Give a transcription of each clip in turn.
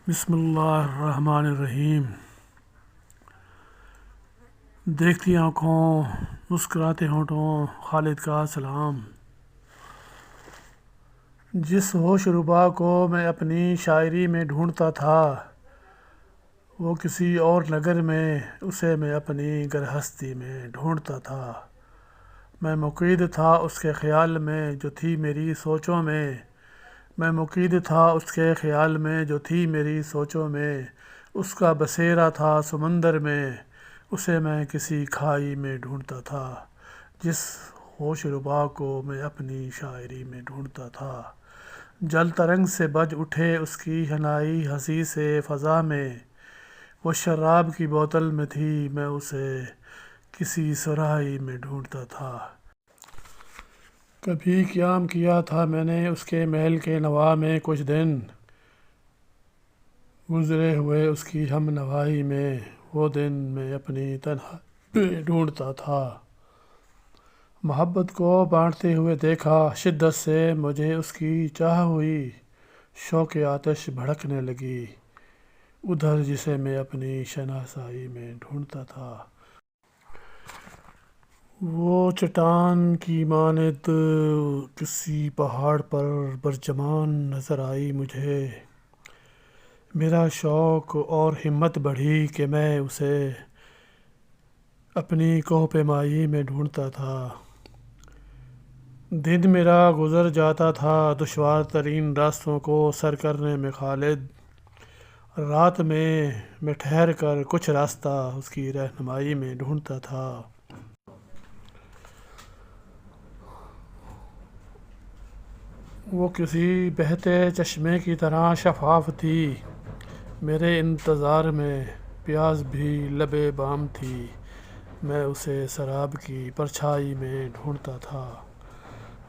بسم اللہ الرحمن الرحیم۔ دیکھتی آنکھوں، مسکراتے ہونٹوں، خالد کا سلام۔ جس ہوش ربا کو میں اپنی شاعری میں ڈھونڈتا تھا، وہ کسی اور نگر میں، اسے میں اپنی گرہستی میں ڈھونڈتا تھا۔ میں مقید تھا اس کے خیال میں جو تھی میری سوچوں میں مقید تھا اس کے خیال میں جو تھی میری سوچوں میں۔ اس کا بسیرا تھا سمندر میں، اسے میں کسی کھائی میں ڈھونڈتا تھا۔ جس ہوش ربا کو میں اپنی شاعری میں ڈھونڈتا تھا، جل ترنگ سے بج اٹھے اس کی حنائی ہنسی سے فضا میں۔ وہ شراب کی بوتل میں تھی، میں اسے کسی سراہی میں ڈھونڈتا تھا۔ کبھی قیام کیا تھا میں نے اس کے محل کے نوا میں، کچھ دن گزرے ہوئے اس کی ہم نوائی میں۔ وہ دن میں اپنی تنہائی میں ڈھونڈتا تھا۔ محبت کو بانٹتے ہوئے دیکھا شدت سے مجھے اس کی چاہ ہوئی، شوق آتش بھڑکنے لگی ادھر جسے میں اپنی شناسائی میں ڈھونڈتا تھا۔ وہ چٹان کی مانند کسی پہاڑ پر برجمان نظر آئی مجھے۔ میرا شوق اور ہمت بڑھی کہ میں اسے اپنی کوہ پیمائی میں ڈھونڈتا تھا۔ دن میرا گزر جاتا تھا دشوار ترین راستوں کو سر کرنے میں خالد۔ رات میں ٹھہر کر کچھ راستہ اس کی رہنمائی میں ڈھونڈتا تھا۔ وہ کسی بہتے چشمے کی طرح شفاف تھی، میرے انتظار میں پیاس بھی لبِ بام تھی۔ میں اسے سراب کی پرچھائی میں ڈھونڈتا تھا۔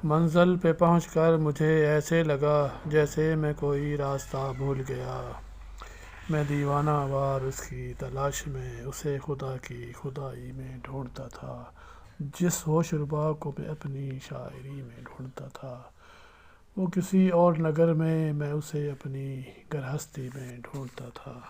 منزل پہ پہنچ کر مجھے ایسے لگا جیسے میں کوئی راستہ بھول گیا۔ میں دیوانہ وار اس کی تلاش میں اسے خدا کی خدائی میں ڈھونڈتا تھا۔ جس ہوش ربا کو میں اپنی شاعری میں ڈھونڈتا تھا، وہ کسی اور نگر میں، میں اسے اپنی گرہستی میں ڈھونڈتا تھا۔